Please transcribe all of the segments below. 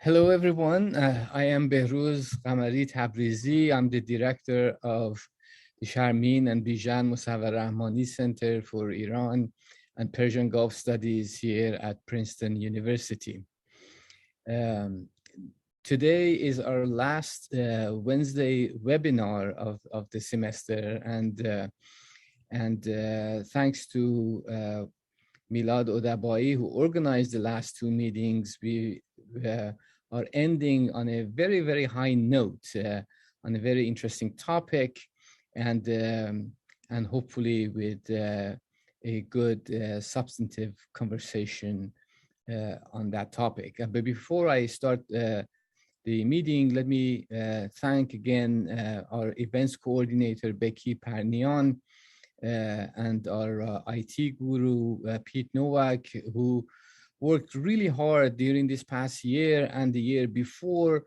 Hello, everyone. I am Behruz Qamari Tabrizi. I'm the director of the Sharmin Bijan Mossavar-Rahmani Center for Iran and Persian Gulf Studies here at Princeton University. Today is our last Wednesday webinar of the semester, and thanks to Milad Odabaei, who organized the last two meetings, we are ending on a very, very high note, on a very interesting topic, and hopefully with a good substantive conversation on that topic. But before I start the meeting, let me thank again our events coordinator, Becky Parnian, and our IT guru, Pete Nowak, who worked really hard during this past year and the year before,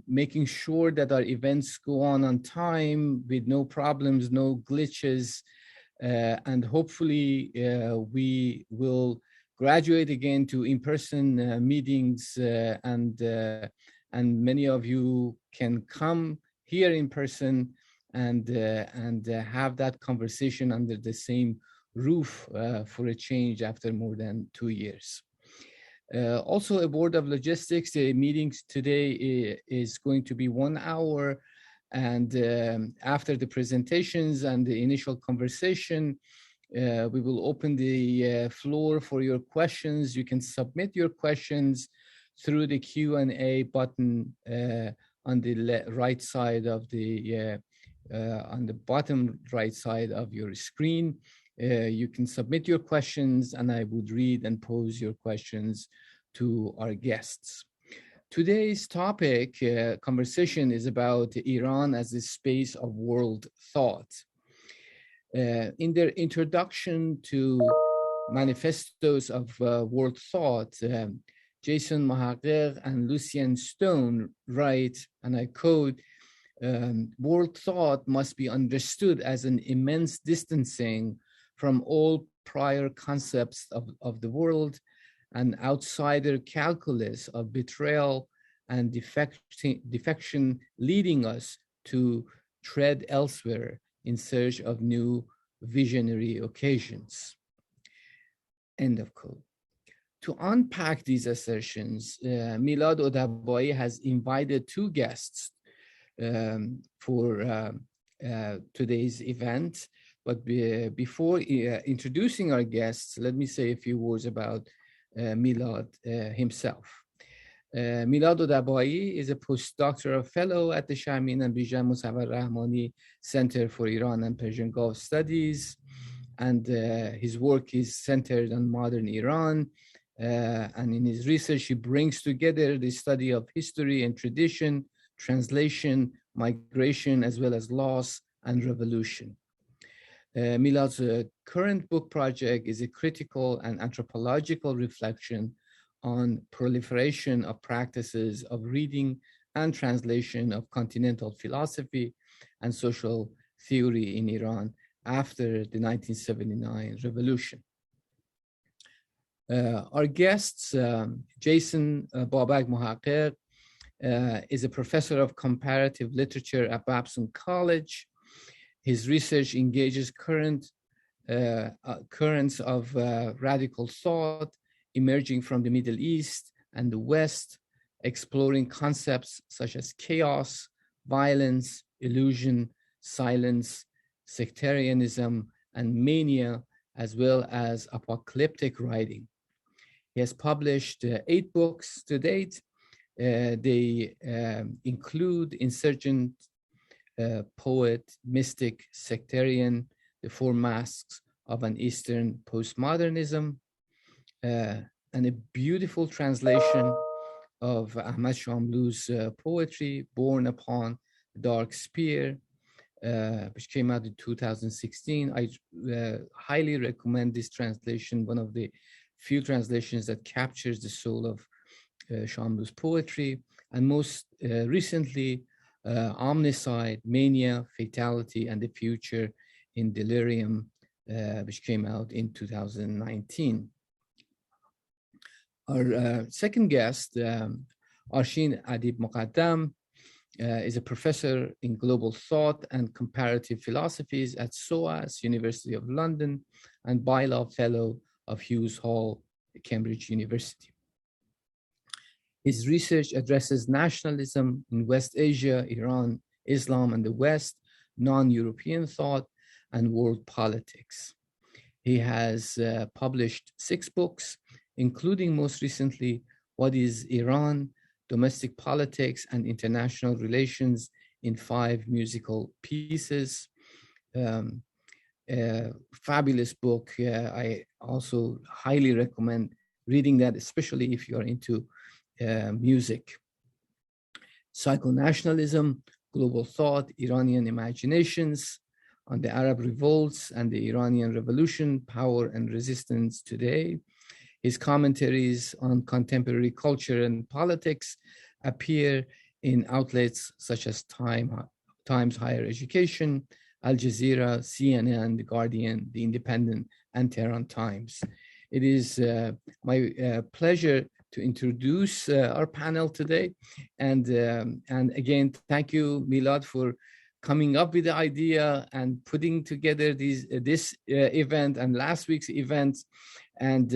making sure that our events go on time with no problems, no glitches, and hopefully we will graduate again to in-person meetings, and many of you can come here in person and have that conversation under the same roof for a change after more than 2 years. Also, a board of logistics, the meetings today is going to be 1 hour, and after the presentations and the initial conversation, we will open the floor for your questions. You can submit your questions through the Q&A button on the right side of the on the bottom right side of your screen. You can submit your questions, and I would read and pose your questions to our guests. Today's topic, conversation, is about Iran as a space of world thought. In their introduction to manifestos of world thought, Jason Mohaghegh and Lucien Stone write, and I quote, world thought must be understood as an immense distancing from all prior concepts of the world, an outsider calculus of betrayal and defection leading us to tread elsewhere in search of new visionary occasions. End of quote. To unpack these assertions, Milad Odabaei has invited two guests for today's event. But before introducing our guests, let me say a few words about Milad himself. Milad Odabaei is a postdoctoral fellow at the Sharmin Bijan Mossavar-Rahmani Center for Iran and Persian Gulf Studies, and his work is centered on modern Iran. And in his research, he brings together the study of history and tradition, translation, migration, as well as loss and revolution. Milad's current book project is a critical and anthropological reflection on proliferation of practices of reading and translation of continental philosophy and social theory in Iran after the 1979 revolution. Our guests, Jason Mohaghegh, is a professor of comparative literature at Babson College. His research engages currents of radical thought emerging from the Middle East and the West, exploring concepts such as chaos, violence, illusion, silence, sectarianism, and mania, as well as apocalyptic writing. He has published 8 books to date. They include Insurgent, Poet, Mystic, Sectarian, The Four Masks of an Eastern Postmodernism, and a beautiful translation of Ahmad Shamlou's poetry, Born Upon the Dark Spear, which came out in 2016. I highly recommend this translation, one of the few translations that captures the soul of Shamlou's poetry. And most recently, Omnicide, Mania, Fatality, and the Future in Delirium, which came out in 2019. Our second guest, Arshin Adib-Moghaddam, is a professor in global thought and comparative philosophies at SOAS, University of London, and bylaw fellow of Hughes Hall, Cambridge University. His research addresses nationalism in West Asia, Iran, Islam and the West, non-European thought, and world politics. He has published 6 books, including most recently, What is Iran? Domestic Politics and International Relations in 5 musical pieces. Fabulous book. I also highly recommend reading that, especially if you're into music. Psychonationalism, Global Thought, Iranian Imaginations, on the Arab Revolts and the Iranian Revolution, Power and Resistance Today. His commentaries on contemporary culture and politics appear in outlets such as Times Higher Education, Al Jazeera, CNN, The Guardian, The Independent, and Tehran Times. It is my pleasure to introduce our panel today. And again, thank you, Milad, for coming up with the idea and putting together this event and last week's event. And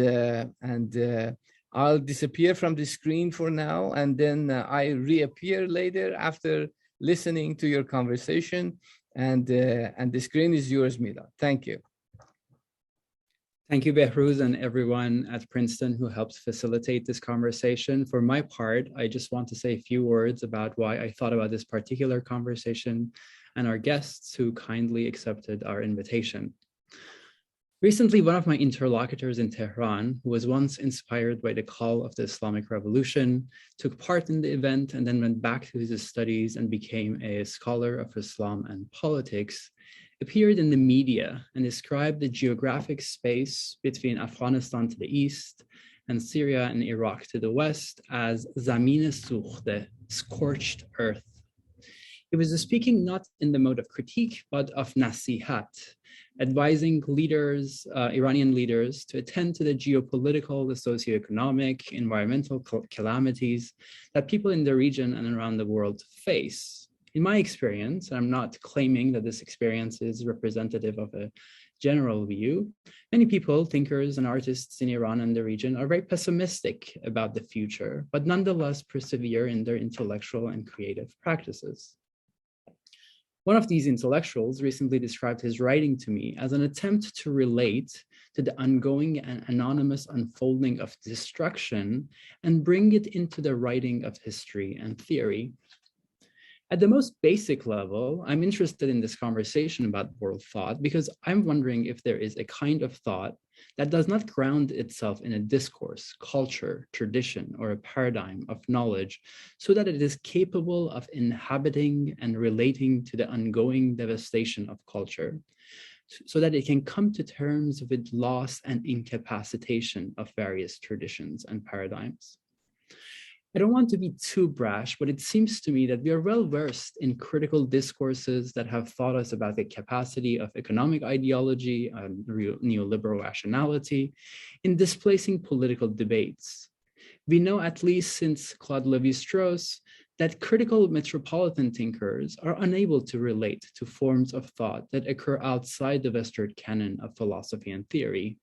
I'll disappear from the screen for now, and then I reappear later after listening to your conversation. And the screen is yours, Milad. Thank you. Thank you, Behruz, and everyone at Princeton who helped facilitate this conversation. For my part, I just want to say a few words about why I thought about this particular conversation and our guests who kindly accepted our invitation. Recently, one of my interlocutors in Tehran, who was once inspired by the call of the Islamic Revolution, took part in the event and then went back to his studies and became a scholar of Islam and politics, appeared in the media and described the geographic space between Afghanistan to the east and Syria and Iraq to the west as Zamin Sukhde, scorched earth. He was speaking not in the mode of critique, but of nasihat, advising leaders, Iranian leaders, to attend to the geopolitical, the socioeconomic, environmental calamities that people in the region and around the world face. In my experience, and I'm not claiming that this experience is representative of a general view, many people, thinkers and artists in Iran and the region are very pessimistic about the future, but nonetheless persevere in their intellectual and creative practices. One of these intellectuals recently described his writing to me as an attempt to relate to the ongoing and anonymous unfolding of destruction and bring it into the writing of history and theory. At the most basic level, I'm interested in this conversation about world thought because I'm wondering if there is a kind of thought that does not ground itself in a discourse, culture, tradition, or a paradigm of knowledge so that it is capable of inhabiting and relating to the ongoing devastation of culture, so that it can come to terms with loss and incapacitation of various traditions and paradigms. I don't want to be too brash, but it seems to me that we are well versed in critical discourses that have taught us about the capacity of economic ideology and neoliberal rationality in displacing political debates. We know, at least since Claude Lévi-Strauss, that critical metropolitan thinkers are unable to relate to forms of thought that occur outside the Western canon of philosophy and theory.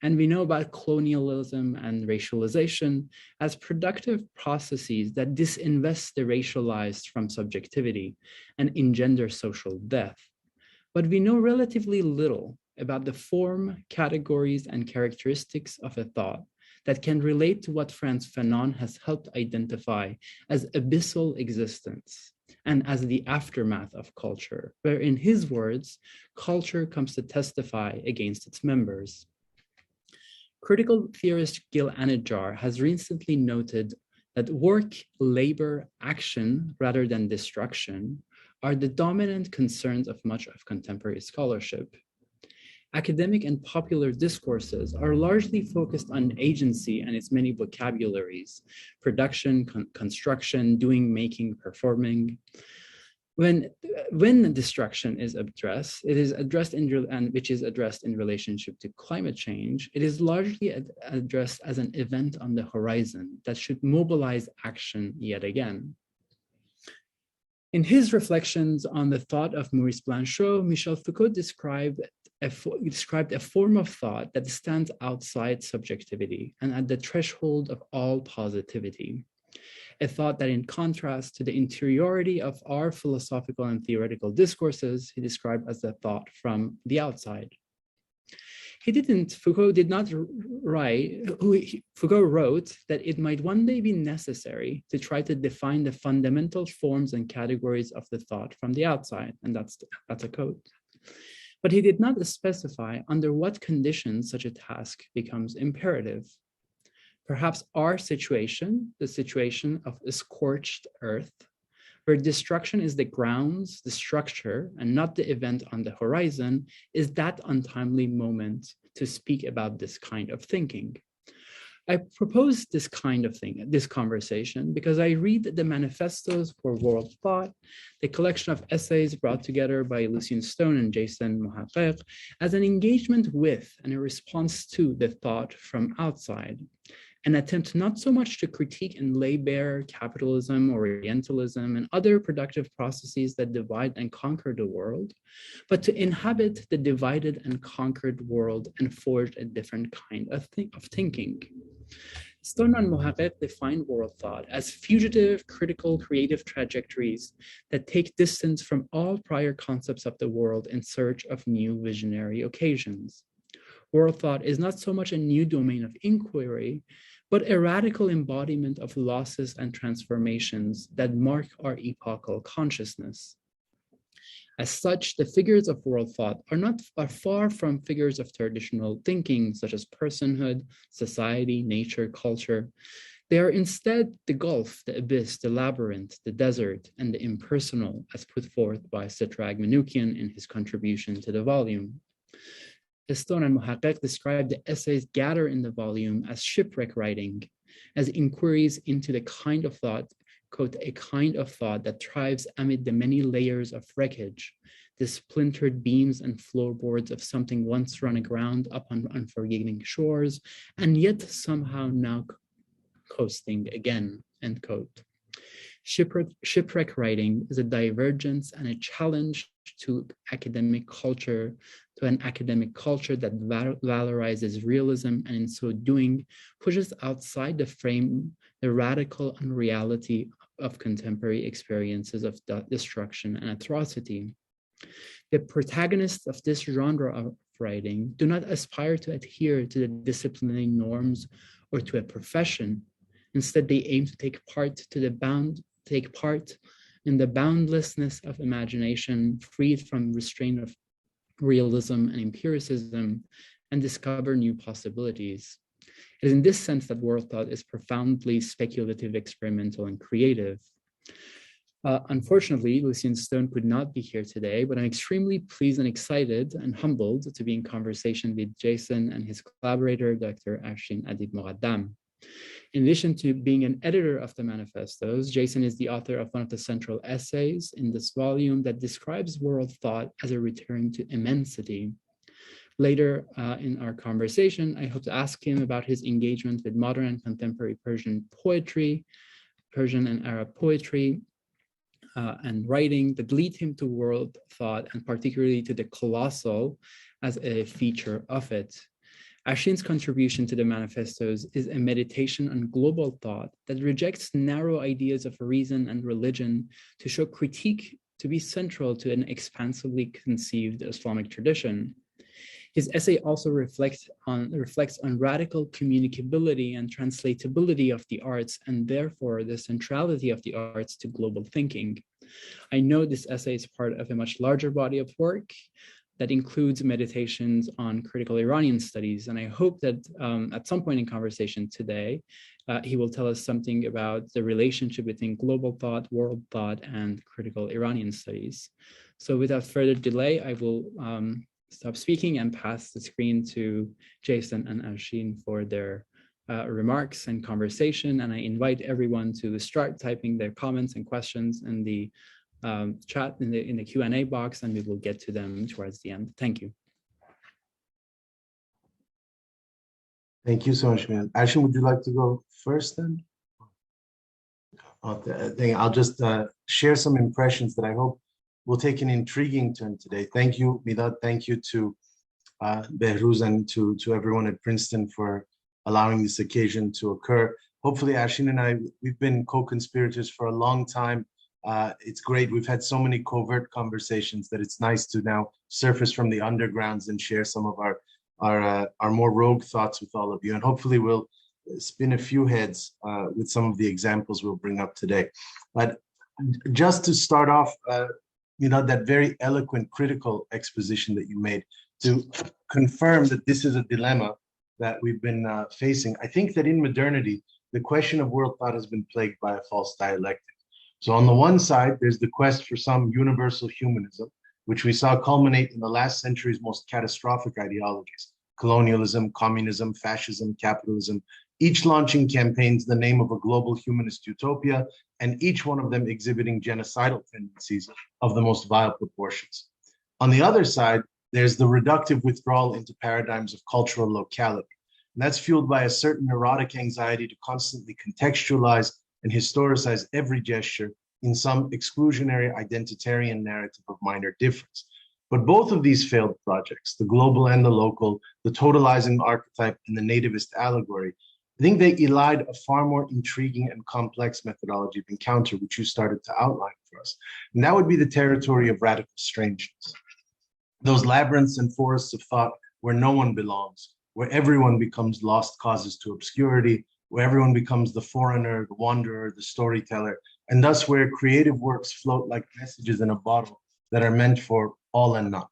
And we know about colonialism and racialization as productive processes that disinvest the racialized from subjectivity and engender social death. But we know relatively little about the form, categories, and characteristics of a thought that can relate to what Frantz Fanon has helped identify as abyssal existence and as the aftermath of culture, where, in his words, culture comes to testify against its members. Critical theorist Gil Anidjar has recently noted that work, labor, action, rather than destruction, are the dominant concerns of much of contemporary scholarship. Academic and popular discourses are largely focused on agency and its many vocabularies: production, construction, doing, making, performing. When destruction is addressed, it is addressed which is addressed in relationship to climate change. It is largely addressed as an event on the horizon that should mobilize action yet again. In his reflections on the thought of Maurice Blanchot, Michel Foucault described a form of thought that stands outside subjectivity and at the threshold of all positivity. A thought that, in contrast to the interiority of our philosophical and theoretical discourses, he described as a thought from the outside. Foucault wrote that it might one day be necessary to try to define the fundamental forms and categories of the thought from the outside, and that's a quote. But he did not specify under what conditions such a task becomes imperative. Perhaps our situation, the situation of a scorched earth, where destruction is the grounds, the structure, and not the event on the horizon, is that untimely moment to speak about this kind of thinking. I propose this conversation, because I read the manifestos for world thought, the collection of essays brought together by Lucien Stone and Jason Mohaghegh, as an engagement with and a response to the thought from outside. An attempt not so much to critique and lay bare capitalism, Orientalism, and other productive processes that divide and conquer the world, but to inhabit the divided and conquered world and forge a different kind of thinking. Stone and Mohaghegh define world thought as fugitive, critical, creative trajectories that take distance from all prior concepts of the world in search of new visionary occasions. World thought is not so much a new domain of inquiry, but a radical embodiment of losses and transformations that mark our epochal consciousness. As such, the figures of world thought are far from figures of traditional thinking, such as personhood, society, nature, culture. They are instead the gulf, the abyss, the labyrinth, the desert, and the impersonal, as put forth by Sitrag Manoukian in his contribution to the volume. Stone and Mohaghegh describe the essays gathered in the volume as shipwreck writing, as inquiries into the kind of thought, quote, a kind of thought that thrives amid the many layers of wreckage, the splintered beams and floorboards of something once run aground upon unforgiving shores, and yet somehow now coasting again, end quote. Shipwreck writing is a divergence and a challenge to academic culture, to an academic culture that valorizes realism, and in so doing pushes outside the frame the radical unreality of contemporary experiences of destruction and atrocity. The protagonists of this genre of writing do not aspire to adhere to the disciplining norms or to a profession. Instead, they aim to take part in the boundlessness of imagination, freed from restraint of realism and empiricism, and discover new possibilities. It is in this sense that world thought is profoundly speculative, experimental, and creative. Unfortunately, Lucien Stone could not be here today, but I'm extremely pleased and excited and humbled to be in conversation with Jason and his collaborator, Dr. Arshin Adib-Moghaddam. In addition to being an editor of the manifestos, Jason is the author of one of the central essays in this volume that describes world thought as a return to immensity. Later in our conversation, I hope to ask him about his engagement with modern and contemporary Persian poetry, Persian and Arab poetry, and writing that lead him to world thought, and particularly to the colossal as a feature of it. Arshin's contribution to the manifestos is a meditation on global thought that rejects narrow ideas of reason and religion to show critique to be central to an expansively conceived Islamic tradition. His essay also reflects on radical communicability and translatability of the arts, and therefore the centrality of the arts to global thinking. I know this essay is part of a much larger body of work that includes meditations on critical Iranian studies. And I hope that at some point in conversation today, he will tell us something about the relationship between global thought, world thought, and critical Iranian studies. So without further delay, I will stop speaking and pass the screen to Jason and Arshin for their remarks and conversation. And I invite everyone to start typing their comments and questions in the chat in the Q&A box, and we will get to them towards the end. Thank you. Thank you so much, man. Arshin, would you like to go first then? I'll just share some impressions that I hope will take an intriguing turn today. Thank you, Milad. Thank you to Behruz and to everyone at Princeton for allowing this occasion to occur. Hopefully, Arshin and I, we've been co-conspirators for a long time. It's great. We've had so many covert conversations that it's nice to now surface from the undergrounds and share some of our more rogue thoughts with all of you. And hopefully we'll spin a few heads with some of the examples we'll bring up today. But just to start off, that very eloquent, critical exposition that you made to confirm that this is a dilemma that we've been facing. I think that in modernity, the question of world thought has been plagued by a false dialectic. So on the one side, there's the quest for some universal humanism, which we saw culminate in the last century's most catastrophic ideologies: colonialism, communism, fascism, capitalism, each launching campaigns in the name of a global humanist utopia, and each one of them exhibiting genocidal tendencies of the most vile proportions. On the other side, there's the reductive withdrawal into paradigms of cultural locality. And that's fueled by a certain neurotic anxiety to constantly contextualize and historicize every gesture in some exclusionary identitarian narrative of minor difference. But both of these failed projects, the global and the local, the totalizing archetype and the nativist allegory, I think they elide a far more intriguing and complex methodology of encounter, which you started to outline for us. And that would be the territory of radical strangeness. Those labyrinths and forests of thought where no one belongs, where everyone becomes lost causes to obscurity, where everyone becomes the foreigner, the wanderer, the storyteller, and thus where creative works float like messages in a bottle that are meant for all and none.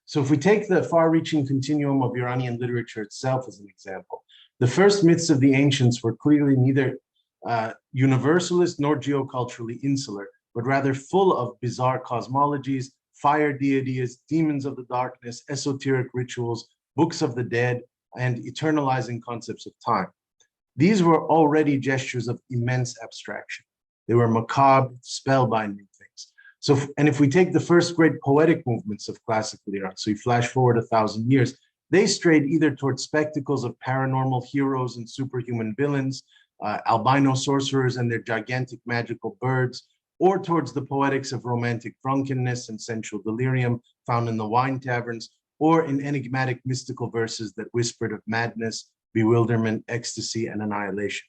So if we take the far-reaching continuum of Iranian literature itself as an example, the first myths of the ancients were clearly neither universalist nor geoculturally insular, but rather full of bizarre cosmologies, fire deities, demons of the darkness, esoteric rituals, books of the dead, and eternalizing concepts of time. These were already gestures of immense abstraction. They were macabre, spellbinding things. So, and if we take the first great poetic movements of classical Iran, so you flash forward 1,000 years, they strayed either towards spectacles of paranormal heroes and superhuman villains, albino sorcerers and their gigantic magical birds, or towards the poetics of romantic drunkenness and sensual delirium found in the wine taverns, or in enigmatic mystical verses that whispered of madness, bewilderment, ecstasy, and annihilation.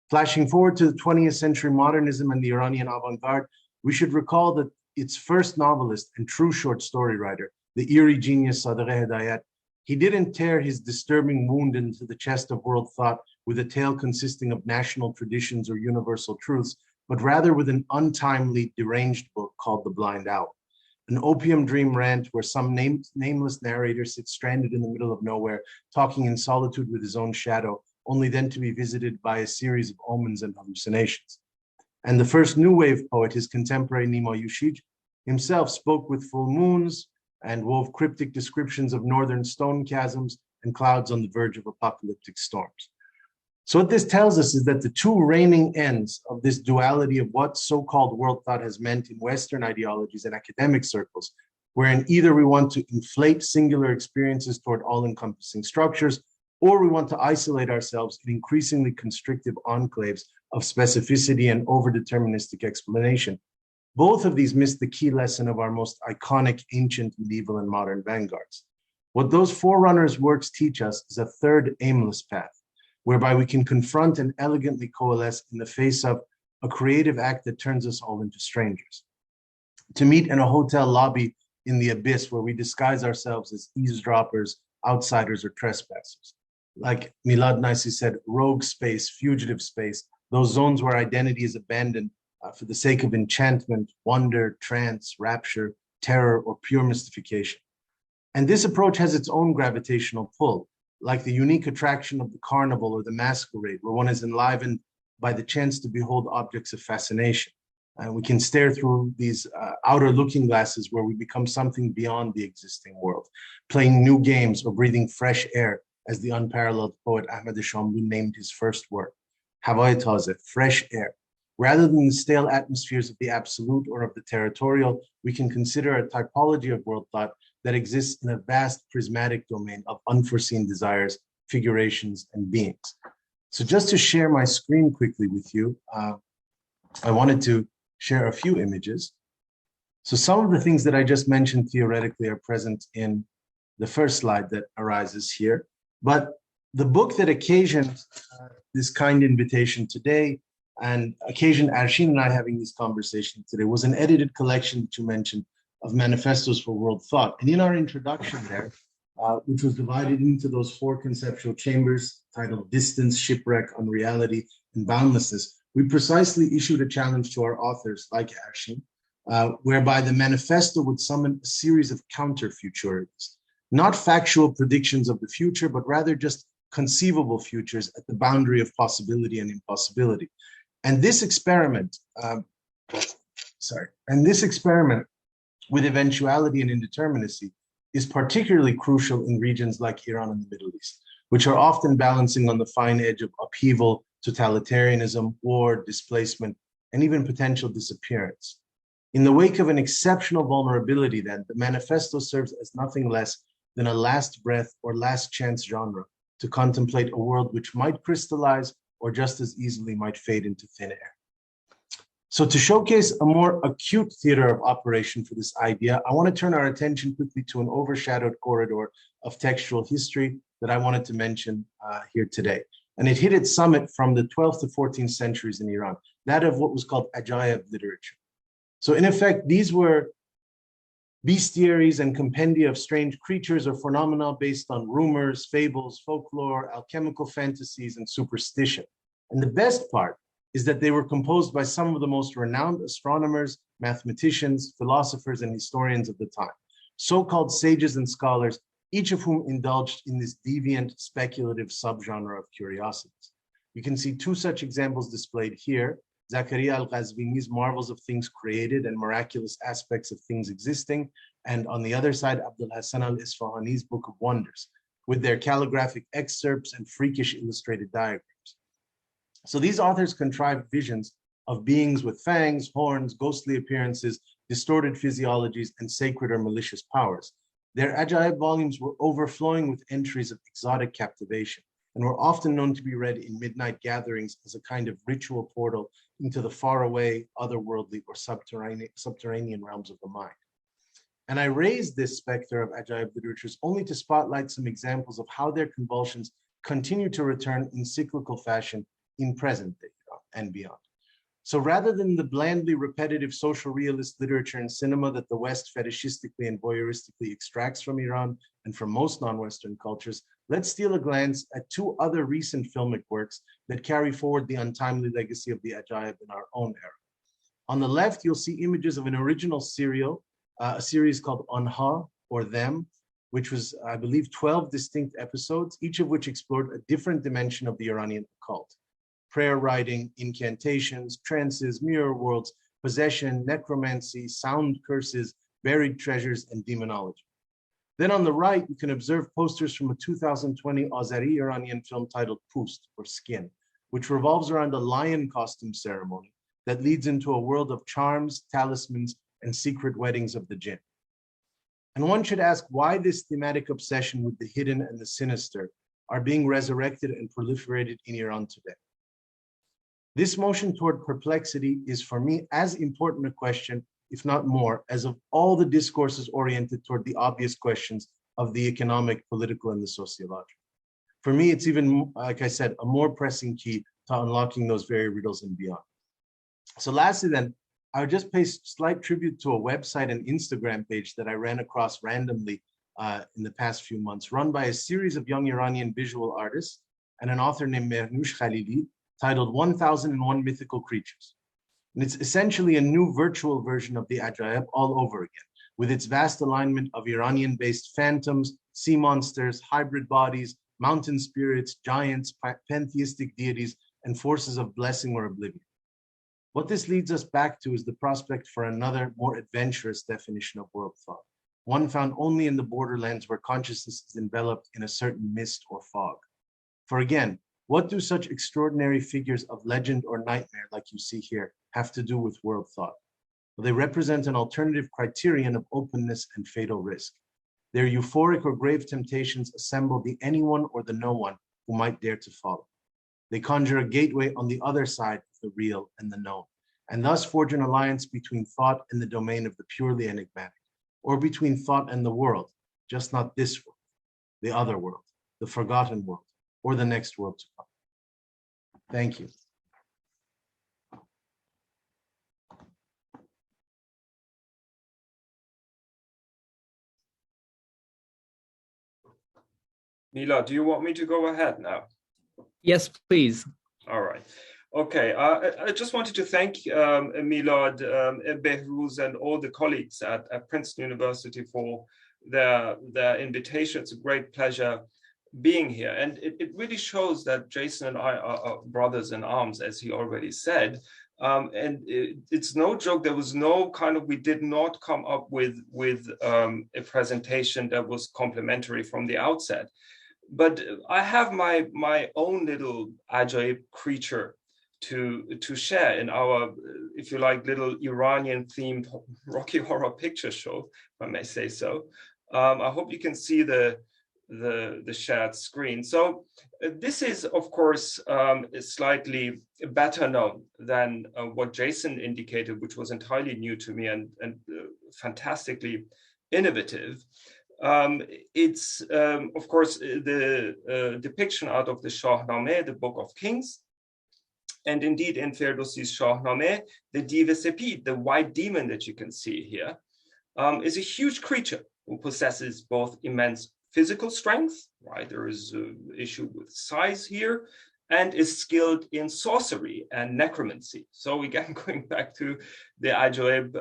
Flashing forward to the 20th century modernism and the Iranian avant-garde, we should recall that its first novelist and true short story writer, the eerie genius Sadegh Hedayat, he didn't tear his disturbing wound into the chest of world thought with a tale consisting of national traditions or universal truths, but rather with an untimely, deranged book called The Blind Owl, an opium dream rant where some nameless narrator sits stranded in the middle of nowhere, talking in solitude with his own shadow, only then to be visited by a series of omens and hallucinations. And the first new wave poet, his contemporary Nima Yushij, himself spoke with full moons and wove cryptic descriptions of northern stone chasms and clouds on the verge of apocalyptic storms. So what this tells us is that the two reigning ends of this duality of what so-called world thought has meant in Western ideologies and academic circles, wherein either we want to inflate singular experiences toward all-encompassing structures, or we want to isolate ourselves in increasingly constrictive enclaves of specificity and over-deterministic explanation. Both of these miss the key lesson of our most iconic ancient, medieval, and modern vanguards. What those forerunners' works teach us is a third aimless path, whereby we can confront and elegantly coalesce in the face of a creative act that turns us all into strangers. To meet in a hotel lobby in the abyss where we disguise ourselves as eavesdroppers, outsiders, or trespassers. Like Milad nicely said, rogue space, fugitive space, those zones where identity is abandoned for the sake of enchantment, wonder, trance, rapture, terror, or pure mystification. And this approach has its own gravitational pull, like the unique attraction of the carnival or the masquerade, where one is enlivened by the chance to behold objects of fascination. We can stare through these outer looking glasses where we become something beyond the existing world, playing new games or breathing fresh air, as the unparalleled poet Ahmed Shamlou named his first work. Havai taze, fresh air. Rather than the stale atmospheres of the absolute or of the territorial, we can consider a typology of world thought that exists in a vast prismatic domain of unforeseen desires, figurations, and beings. So just to share my screen quickly with you, I wanted to share a few images. So some of the things that I just mentioned theoretically are present in the first slide that arises here. But the book that occasioned this kind invitation today and occasioned Arshin and I having this conversation today was an edited collection that you mentioned of manifestos for world thought. And in our introduction there, which was divided into those four conceptual chambers titled Distance, Shipwreck, Unreality, and Boundlessness, we precisely issued a challenge to our authors, like Arshin, whereby the manifesto would summon a series of counter-futurities, not factual predictions of the future, but rather just conceivable futures at the boundary of possibility and impossibility. And this experiment, with eventuality and indeterminacy is particularly crucial in regions like Iran and the Middle East, which are often balancing on the fine edge of upheaval, totalitarianism, war, displacement, and even potential disappearance. In the wake of an exceptional vulnerability, then, the manifesto serves as nothing less than a last breath or last chance genre to contemplate a world which might crystallize or just as easily might fade into thin air. So to showcase a more acute theater of operation for this idea, I want to turn our attention quickly to an overshadowed corridor of textual history that I wanted to mention here today. And it hit its summit from the 12th to 14th centuries in Iran, that of what was called Ajaib literature. So in effect, these were bestiaries and compendia of strange creatures or phenomena based on rumors, fables, folklore, alchemical fantasies, and superstition. And the best part is that they were composed by some of the most renowned astronomers, mathematicians, philosophers, and historians of the time, so-called sages and scholars, each of whom indulged in this deviant, speculative subgenre of curiosities. You can see two such examples displayed here: Zakaria al-Ghazvini's Marvels of Things Created and Miraculous Aspects of Things Existing, and on the other side, Abdul Hassan al-Isfahani's Book of Wonders, with their calligraphic excerpts and freakish illustrated diagrams. So these authors contrived visions of beings with fangs, horns, ghostly appearances, distorted physiologies, and sacred or malicious powers. Their Ajaib volumes were overflowing with entries of exotic captivation and were often known to be read in midnight gatherings as a kind of ritual portal into the faraway, otherworldly, or subterranean realms of the mind. And I raised this specter of Ajaib literatures only to spotlight some examples of how their convulsions continue to return in cyclical fashion in present day and beyond. So rather than the blandly repetitive social realist literature and cinema that the West fetishistically and voyeuristically extracts from Iran and from most non-Western cultures, let's steal a glance at two other recent filmic works that carry forward the untimely legacy of the Ajaib in our own era. On the left, you'll see images of an original serial, a series called Anha, or Them, which was, I believe, 12 distinct episodes, each of which explored a different dimension of the Iranian occult: prayer writing, incantations, trances, mirror worlds, possession, necromancy, sound curses, buried treasures, and demonology. Then on the right, you can observe posters from a 2020 Azeri Iranian film titled Pust, or Skin, which revolves around a lion costume ceremony that leads into a world of charms, talismans, and secret weddings of the jinn. And one should ask why this thematic obsession with the hidden and the sinister are being resurrected and proliferated in Iran today. This motion toward perplexity is, for me, as important a question, if not more, as of all the discourses oriented toward the obvious questions of the economic, political, and the sociological. For me, it's even, like I said, a more pressing key to unlocking those very riddles and beyond. So lastly then, I would just pay slight tribute to a website and Instagram page that I ran across randomly in the past few months, run by a series of young Iranian visual artists and an author named Mehrnoush Khalili, titled 1001 Mythical Creatures. And it's essentially a new virtual version of the Ajaib all over again, with its vast alignment of Iranian-based phantoms, sea monsters, hybrid bodies, mountain spirits, giants, pantheistic deities, and forces of blessing or oblivion. What this leads us back to is the prospect for another, more adventurous definition of world thought, one found only in the borderlands where consciousness is enveloped in a certain mist or fog. For again, What do such extraordinary figures of legend or nightmare, like you see here, have to do with world thought? Well, they represent an alternative criterion of openness and fatal risk. Their euphoric or grave temptations assemble the anyone or the no one who might dare to follow. They conjure a gateway on the other side of the real and the known, and thus forge an alliance between thought and the domain of the purely enigmatic, or between thought and the world, just not this world, the other world, the forgotten world, or the next world to come. Thank you. Milad, do you want me to go ahead now? Yes, please. All right. Okay. I just wanted to thank Milad, Behrooz, and all the colleagues at Princeton University for their invitation. It's a great pleasure being here. And it really shows that Jason and I are brothers in arms, as he already said. And it's no joke. There was no we did not come up with a presentation that was complimentary from the outset. But I have my own little ajaib creature to share in our, if you like, little Iranian-themed Rocky Horror Picture Show, if I may say so. I hope you can see the shared screen. So this is, of course, slightly better known than what Jason indicated, which was entirely new to me and fantastically innovative. It's, of course, the depiction out of the Shahnameh, the Book of Kings. And indeed, in Ferdowsi's Shahnameh, the Div-e-Sepid, the white demon that you can see here, is a huge creature who possesses both immense physical strength, right? There is an issue with size here, and is skilled in sorcery and necromancy. So again, going back to the Ajoib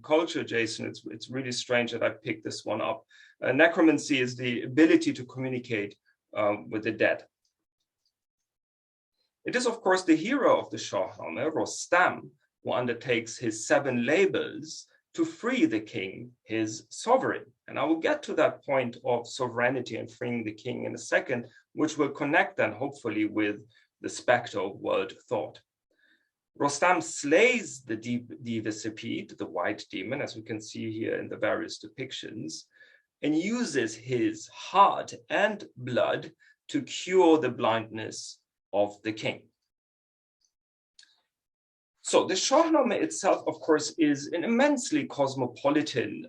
culture, Jason, it's really strange that I picked this one up. Necromancy is the ability to communicate with the dead. It is, of course, the hero of the Shahnameh, Rostam, who undertakes his 7 labors to free the king, his sovereign. And I will get to that point of sovereignty and freeing the king in a second, which will connect then hopefully with the specter of world thought. Rostam slays the Div-e-Sepid, the white demon, as we can see here in the various depictions, and uses his heart and blood to cure the blindness of the king. So the Shahnameh itself, of course, is an immensely cosmopolitan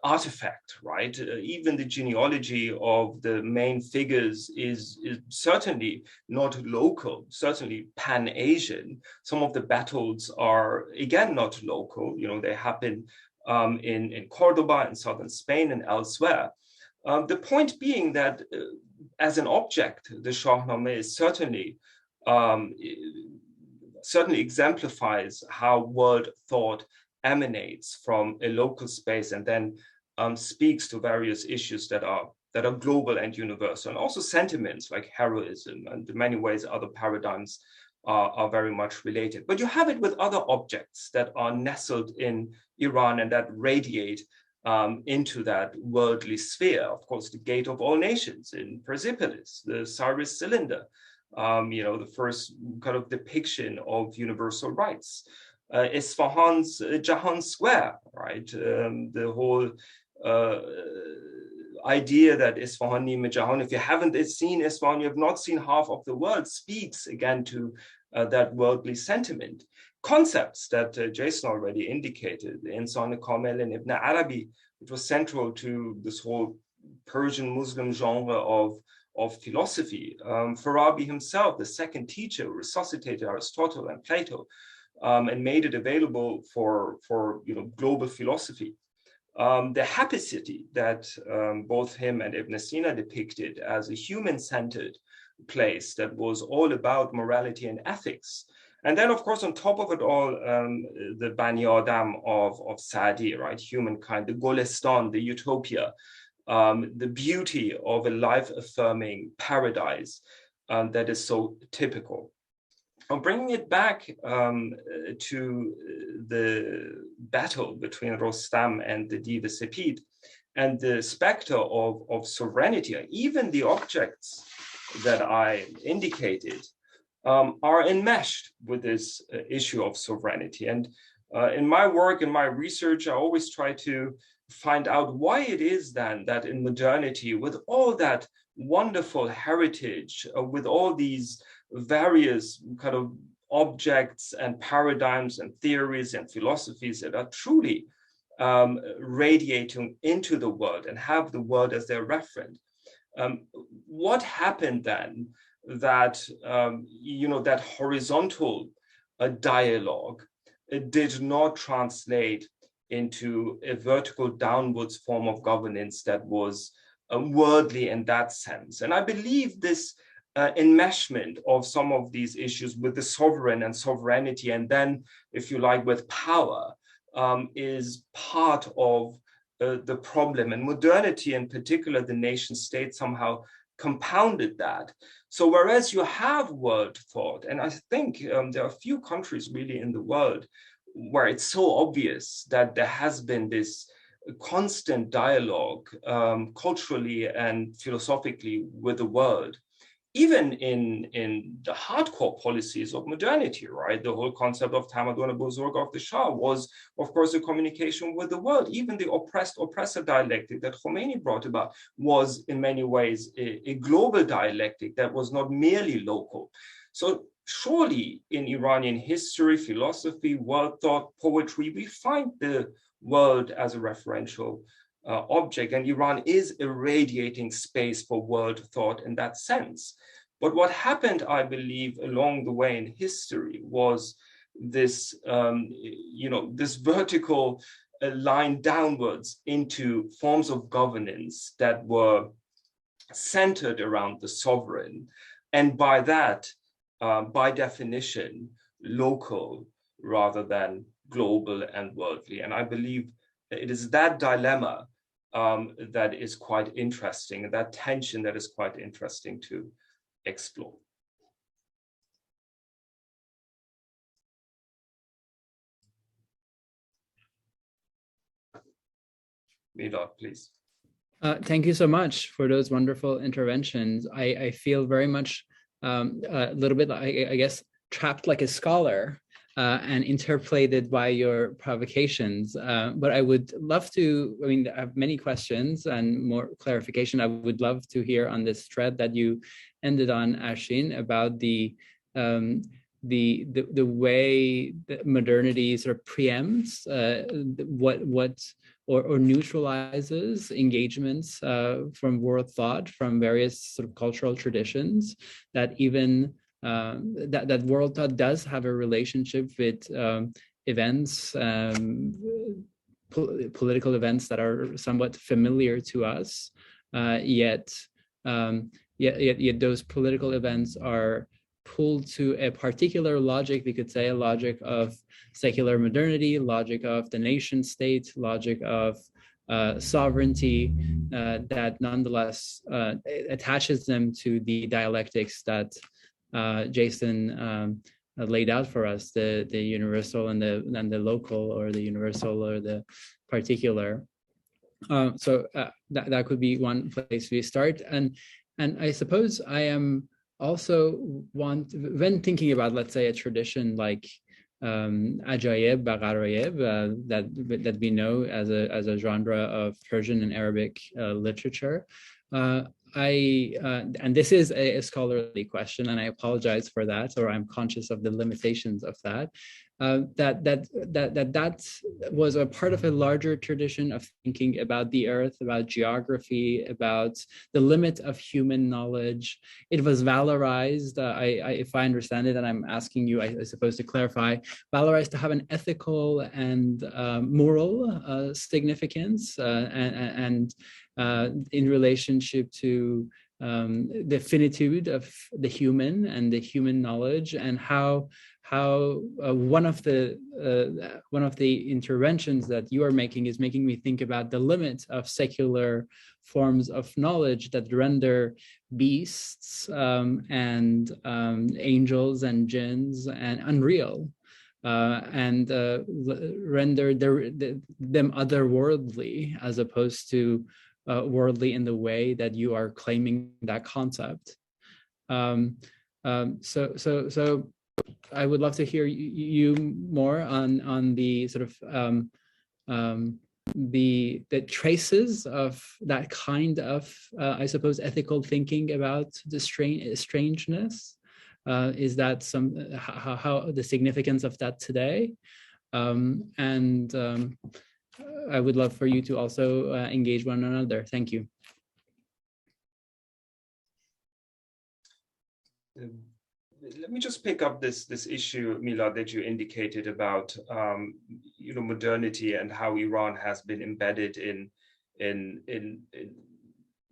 artifact, right? Even the genealogy of the main figures is certainly not local, certainly pan-Asian. Some of the battles are, again, not local. You know, they happen in Cordoba, in southern Spain, and elsewhere. The point being that as an object, the Shahnameh is certainly exemplifies how world thought emanates from a local space and then speaks to various issues that are global and universal, and also sentiments like heroism and in many ways other paradigms are very much related. But you have it with other objects that are nestled in Iran and that radiate into that worldly sphere. Of course, the Gate of All Nations in Persepolis, the Cyrus cylinder, the first kind of depiction of universal rights. Isfahan's Jahan Square, right? The whole idea that Isfahan Nime Jahan, if you haven't seen Isfahan, you have not seen half of the world, speaks again to that worldly sentiment. Concepts that Jason already indicated, the Insan Kamel and Ibn Arabi, which was central to this whole Persian Muslim genre of philosophy. Farabi himself, the second teacher, resuscitated Aristotle and Plato and made it available for global philosophy. The happy city that both him and Ibn Sina depicted as a human-centered place that was all about morality and ethics. And then, of course, on top of it all, the Bani Adam of Sa'di, right? Humankind, the Golestan, the utopia, the beauty of a life-affirming paradise that is so typical. I'm bringing it back to the battle between Rostam and the Div-e-Sepid and the specter of sovereignty. Even the objects that I indicated are enmeshed with this issue of sovereignty. And in my work, in my research, I always try to find out why it is then that in modernity, with all that wonderful heritage, with all these various kind of objects and paradigms and theories and philosophies that are truly radiating into the world and have the world as their reference. What happened then that, that horizontal dialogue did not translate into a vertical downwards form of governance that was worldly in that sense? And I believe this enmeshment of some of these issues with the sovereign and sovereignty, and then, if you like, with power, is part of the problem. And modernity, in particular, the nation state, somehow compounded that. So whereas you have world thought, and I think there are a few countries really in the world where it's so obvious that there has been this constant dialogue culturally and philosophically with the world, even in the hardcore policies of modernity, right? The whole concept of Tamadun Buzurg of the Shah was, of course, a communication with the world. Even the oppressor dialectic that Khomeini brought about was in many ways a global dialectic that was not merely local. So surely in Iranian history, philosophy, world thought, poetry, we find the world as a referential object, and Iran is a radiating space for world thought in that sense. But what happened, I believe, along the way in history was this, this vertical line downwards into forms of governance that were centered around the sovereign, and by that, by definition, local rather than global and worldly. And I believe it is that dilemma that is quite interesting, that tension that is quite interesting to explore. Milad, please. Thank you so much for those wonderful interventions. I feel very much a little bit, I guess, trapped like a scholar and interpolated by your provocations. But I would love to, I have many questions and more clarification. I would love to hear on this thread that you ended on, Arshin, about the way that modernity sort of preempts or neutralizes engagements from world thought, from various sort of cultural traditions, that even that world thought does have a relationship with events, political events that are somewhat familiar to us, yet those political events are pulled to a particular logic. We could say a logic of secular modernity, logic of the nation state, logic of sovereignty, that nonetheless attaches them to the dialectics that Jason laid out for us, the universal and the local, or the universal or the particular. So that could be one place we start. And I suppose I am also when thinking about, let's say, a tradition like Ajayib, Bagharayib, that we know as a genre of Persian and Arabic literature. And this is a scholarly question, and I apologize for that, or I'm conscious of the limitations of that. That was a part of a larger tradition of thinking about the earth, about geography, about the limit of human knowledge. It was valorized, if I understand it, and I'm asking you, I suppose, to clarify, valorized to have an ethical and moral significance, and in relationship to the finitude of the human and the human knowledge, and how one of the interventions that you are making is making me think about the limit of secular forms of knowledge that render beasts and angels and jinns and unreal, and render them otherworldly, as opposed to worldly in the way that you are claiming that concept. So I would love to hear you more on the sort of the traces of that kind of I suppose ethical thinking about the strangeness. Is that how the significance of that today? I would love for you to also engage one another. Thank you. Let me just pick up this issue, Milad, that you indicated about modernity and how Iran has been embedded in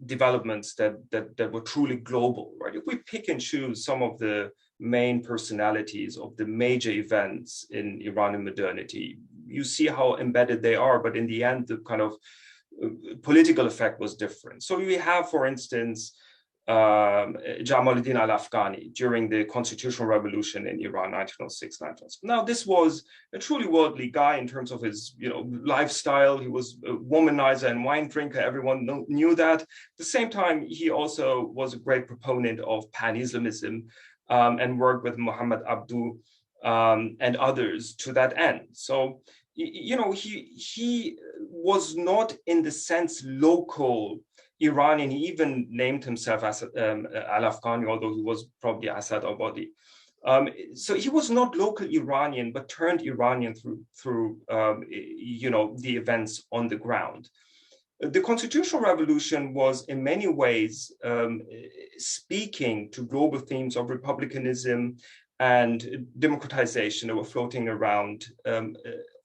developments that were truly global, right? If we pick and choose some of the main personalities of the major events in Iranian modernity, you see how embedded they are, but in the end, the kind of political effect was different. So we have, for instance, Jamaluddin al-Afghani during the constitutional revolution in Iran, 1906-1907. Now, this was a truly worldly guy in terms of his, lifestyle. He was a womanizer and wine drinker. Everyone knew that. At the same time, he also was a great proponent of pan-Islamism and worked with Muhammad Abdu and others to that end. So, he was not in the sense local Iranian. He even named himself as al-Afghani, although he was probably Asad Abadi. So he was not local Iranian, but turned Iranian through the events on the ground. The constitutional revolution was in many ways speaking to global themes of republicanism and democratization that were floating around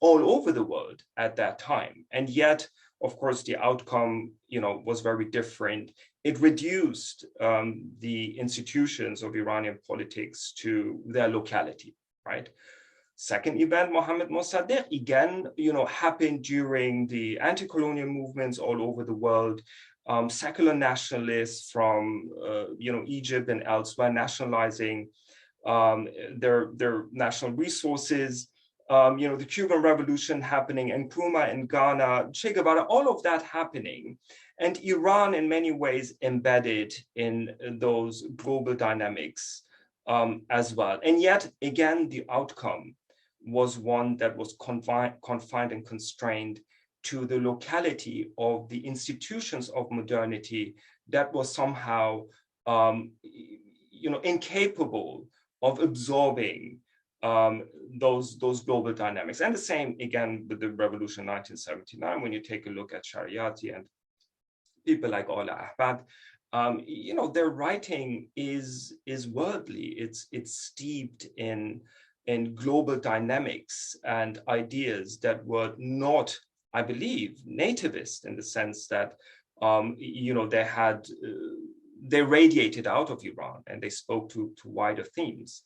all over the world at that time. And yet, of course, the outcome, was very different. It reduced the institutions of Iranian politics to their locality, right? Second event, Mohammad Mossaghegh, again, happened during the anti-colonial movements all over the world. Secular nationalists from, Egypt and elsewhere nationalizing their national resources. The Cuban Revolution happening, and Nkrumah in Ghana, Che Guevara, all of that happening, and Iran in many ways embedded in those global dynamics as well. And yet, again, the outcome was one that was confined and constrained to the locality of the institutions of modernity that was somehow, incapable of absorbing those global dynamics. And the same again with the revolution in 1979, when you take a look at Shariati and people like Ola Ahbab, their writing is worldly. It's steeped in global dynamics and ideas that were not, I believe, nativist in the sense that they radiated out of Iran and they spoke to wider themes.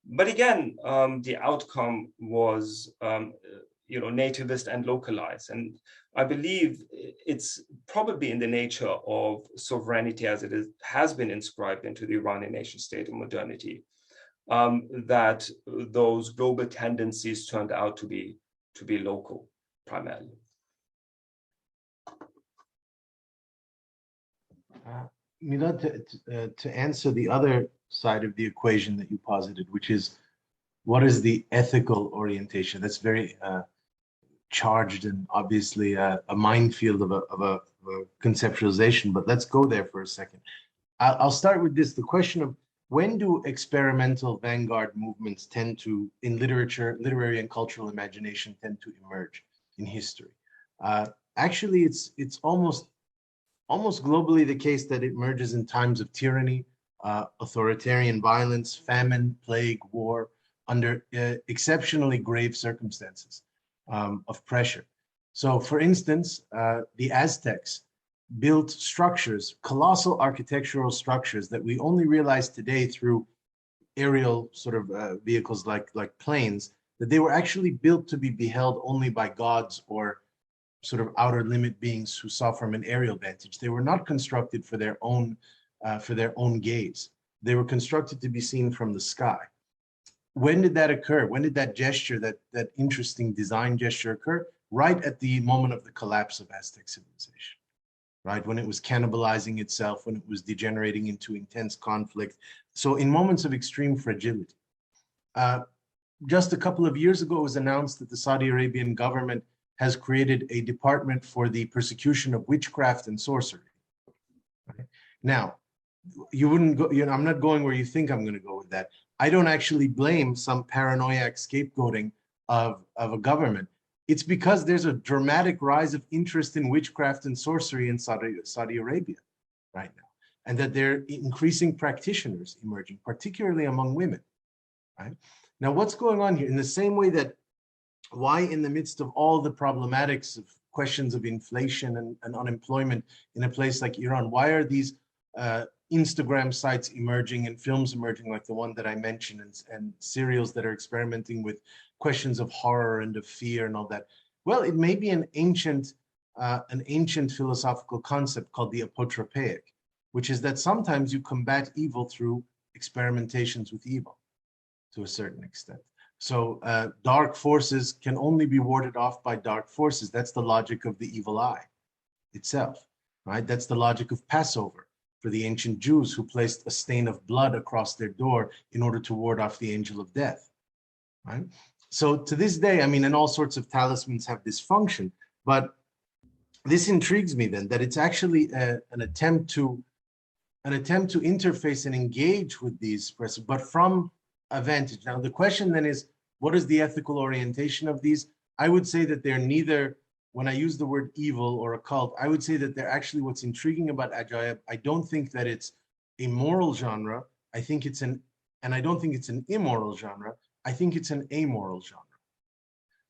But again, the outcome was, nativist and localized. And I believe it's probably in the nature of sovereignty as has been inscribed into the Iranian nation state of modernity, that those global tendencies turned out to be local primarily. Milad, to answer the other side of the equation that you posited, which is what is the ethical orientation? That's very charged and obviously a minefield of a conceptualization, but let's go there for a second. I'll start with this, the question of when do experimental vanguard movements tend to, in literature, literary and cultural imagination, tend to emerge in history? Actually, it's almost globally the case that it emerges in times of tyranny, authoritarian violence, famine, plague, war, under exceptionally grave circumstances of pressure. So, for instance, the Aztecs built structures, colossal architectural structures that we only realize today through aerial sort of vehicles like planes, that they were actually built to be beheld only by gods or sort of outer limit beings who saw from an aerial vantage. They were not constructed for their own gaze. They were constructed to be seen from the sky. When did that occur? When did that gesture, that interesting design gesture occur? Right at the moment of the collapse of Aztec civilization, right? When it was cannibalizing itself, when it was degenerating into intense conflict, So in moments of extreme fragility. Just a couple of years ago, it was announced that the Saudi Arabian government has created a department for the persecution of witchcraft and sorcery. Right? Now, you wouldn't go, I'm not going where you think I'm going to go with that. I don't actually blame some paranoiac scapegoating of a government. It's because there's a dramatic rise of interest in witchcraft and sorcery in Saudi Arabia right now, and that there are increasing practitioners emerging, particularly among women. Right? Now, what's going on here? In the same way that why in the midst of all the problematics of questions of inflation and unemployment in a place like Iran, why are these Instagram sites emerging and films emerging like the one that I mentioned, and serials that are experimenting with questions of horror and of fear and all that? Well, it may be an ancient philosophical concept called the apotropaic, which is that sometimes you combat evil through experimentations with evil to a certain extent. So dark forces can only be warded off by dark forces. That's the logic of the evil eye itself, right? That's the logic of Passover for the ancient Jews who placed a stain of blood across their door in order to ward off the angel of death, right? So to this day, I mean, and all sorts of talismans have this function, but this intrigues me then that it's actually an attempt to interface and engage with these persons, but from a vantage. Now, the question then is, what is the ethical orientation of these? I would say that they're neither, when I use the word evil or occult, I would say that they're actually, what's intriguing about Ajaib, I don't think that it's a moral genre. I think it's and I don't think it's an immoral genre. I think it's an amoral genre.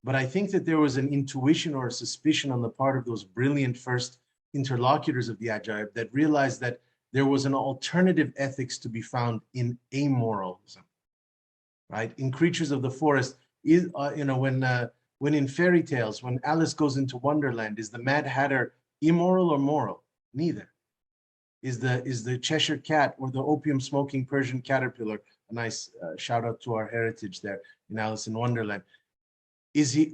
But I think that there was an intuition or a suspicion on the part of those brilliant first interlocutors of the Ajaib that realized that there was an alternative ethics to be found in amoralism, right? In Creatures of the Forest, when in fairy tales, when Alice goes into Wonderland, is the Mad Hatter immoral or moral? Neither. Is the Cheshire Cat or the opium-smoking Persian caterpillar, a nice shout out to our heritage there in Alice in Wonderland,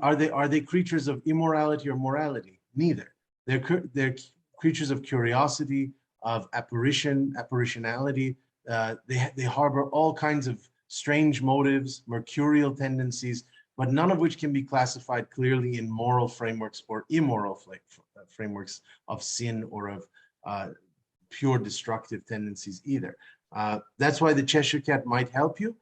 are they creatures of immorality or morality? Neither. They're creatures of curiosity, of apparitionality. They harbor all kinds of strange motives, mercurial tendencies, but none of which can be classified clearly in moral frameworks or immoral frameworks of sin or of pure destructive tendencies either. That's why the Cheshire Cat might help you,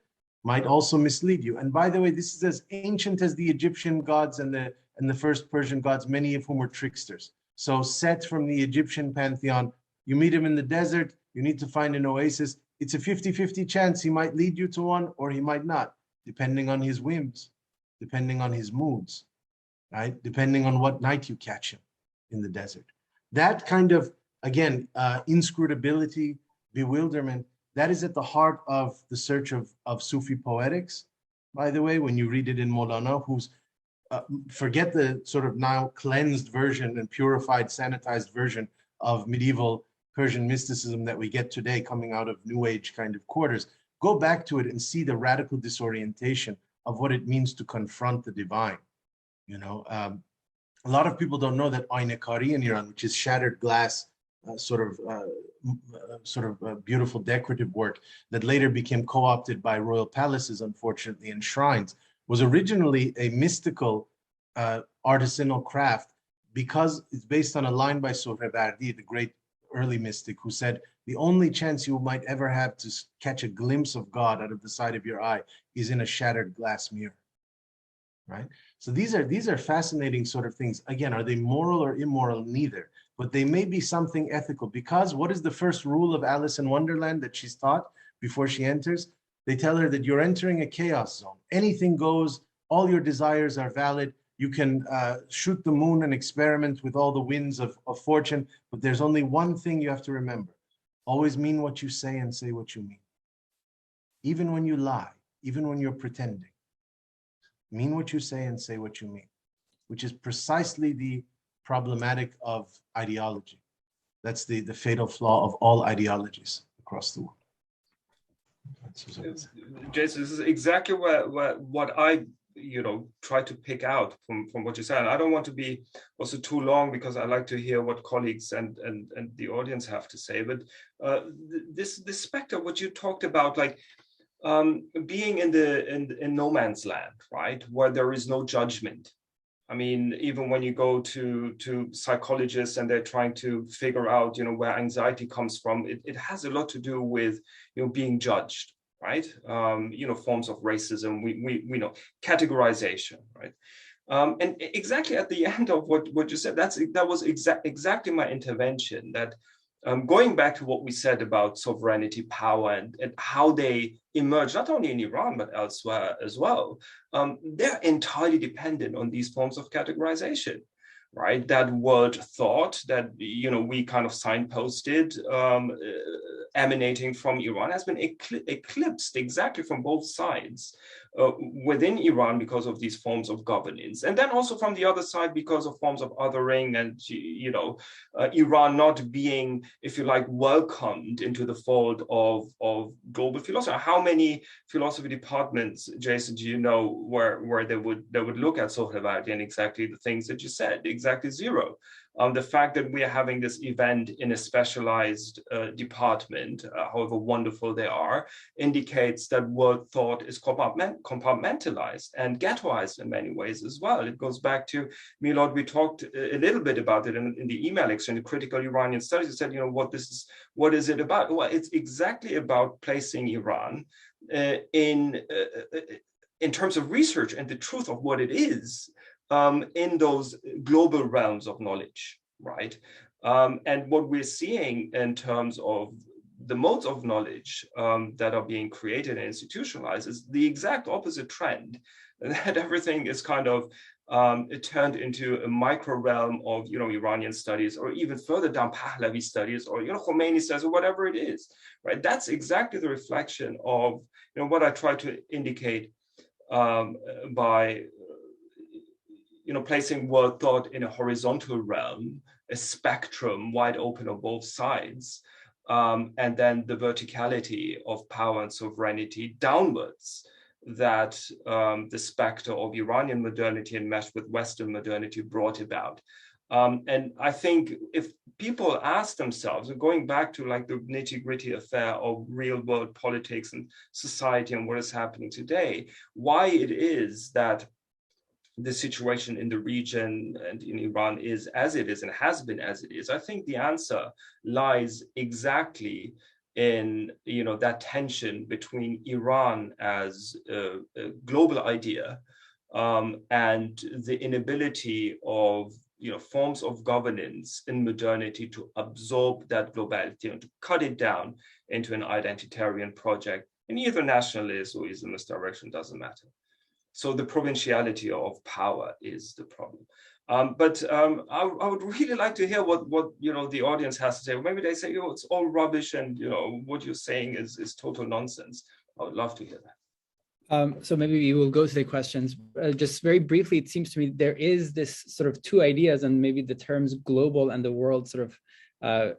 might also mislead you. And by the way, this is as ancient as the Egyptian gods and the first Persian gods, many of whom were tricksters. So Set from the Egyptian pantheon, you meet him in the desert, you need to find an oasis. It's a 50-50 chance he might lead you to one or he might not, depending on his whims, depending on his moods, right? Depending on what night you catch him in the desert. That kind of, again, inscrutability, bewilderment, that is at the heart of the search of Sufi poetics. By the way, when you read it in Maulana, who's, forget the sort of now cleansed version and purified, sanitized version of medieval Persian mysticism that we get today coming out of New Age kind of quarters. Go back to it and see the radical disorientation of what it means to confront the divine. You know, a lot of people don't know that Aynekari in Iran, which is shattered glass, sort of beautiful decorative work that later became co-opted by royal palaces, unfortunately, and shrines, was originally a mystical artisanal craft because it's based on a line by Sohrawardi, the great early mystic, who said, the only chance you might ever have to catch a glimpse of God out of the side of your eye is in a shattered glass mirror, right? So these are fascinating sort of things. Again, are they moral or immoral? Neither, but they may be something ethical, because what is the first rule of Alice in Wonderland that she's taught before she enters? They tell her that you're entering a chaos zone. Anything goes, all your desires are valid. You can shoot the moon and experiment with all the winds of fortune, but there's only one thing you have to remember. Always mean what you say and say what you mean. Even when you lie, even when you're pretending. Mean what you say and say what you mean, which is precisely the problematic of ideology. That's the fatal flaw of all ideologies across the world. Jason, this is exactly what I try to pick out from what you said. And I don't want to be also too long because I like to hear what colleagues and the audience have to say. But this specter, what you talked about, like being in no man's land, right, where there is no judgment. I mean, even when you go to psychologists and they're trying to figure out, where anxiety comes from, it has a lot to do with, being judged, right? Forms of racism, we know, categorization, right? And exactly at the end of what you said, that was exactly my intervention, that going back to what we said about sovereignty, power, and how they emerge, not only in Iran, but elsewhere as well, they're entirely dependent on these forms of categorization, right? That word thought that, we kind of signposted emanating from Iran has been eclipsed exactly from both sides within Iran because of these forms of governance. And then also from the other side because of forms of othering and, Iran not being, if you like, welcomed into the fold of global philosophy. How many philosophy departments, Jason, do you know where they would look at Sohrawardi and exactly the things that you said? Exactly zero. The fact that we are having this event in a specialized department, however wonderful they are, indicates that world thought is compartmentalized and ghettoized in many ways as well. It goes back to, Milad, we talked a little bit about it in the email exchange, critical Iranian studies. You said, what is it about? Well, it's exactly about placing Iran in terms of research and the truth of what it is, in those global realms of knowledge, right? And what we're seeing in terms of the modes of knowledge that are being created and institutionalized is the exact opposite trend, that everything is kind of turned into a micro realm of, Iranian studies, or even further down Pahlavi studies, or, Khomeini studies, or whatever it is, right? That's exactly the reflection of, what I try to indicate by placing world thought in a horizontal realm, a spectrum wide open on both sides, and then the verticality of power and sovereignty downwards, that the specter of Iranian modernity enmeshed with Western modernity brought about. And I think if people ask themselves, going back to like the nitty-gritty affair of real world politics and society and what is happening today, why it is that the situation in the region and in Iran is as it is and has been as it is, I think the answer lies exactly in that tension between Iran as a global idea and the inability of forms of governance in modernity to absorb that globality and to cut it down into an identitarian project in either nationalist or Islamist direction, doesn't matter. So the provinciality of power is the problem. But I would really like to hear what the audience has to say. Or maybe they say, it's all rubbish and what you're saying is total nonsense. I would love to hear that. So maybe we will go to the questions. Just very briefly, it seems to me there is this sort of two ideas, and maybe the terms global and the world sort of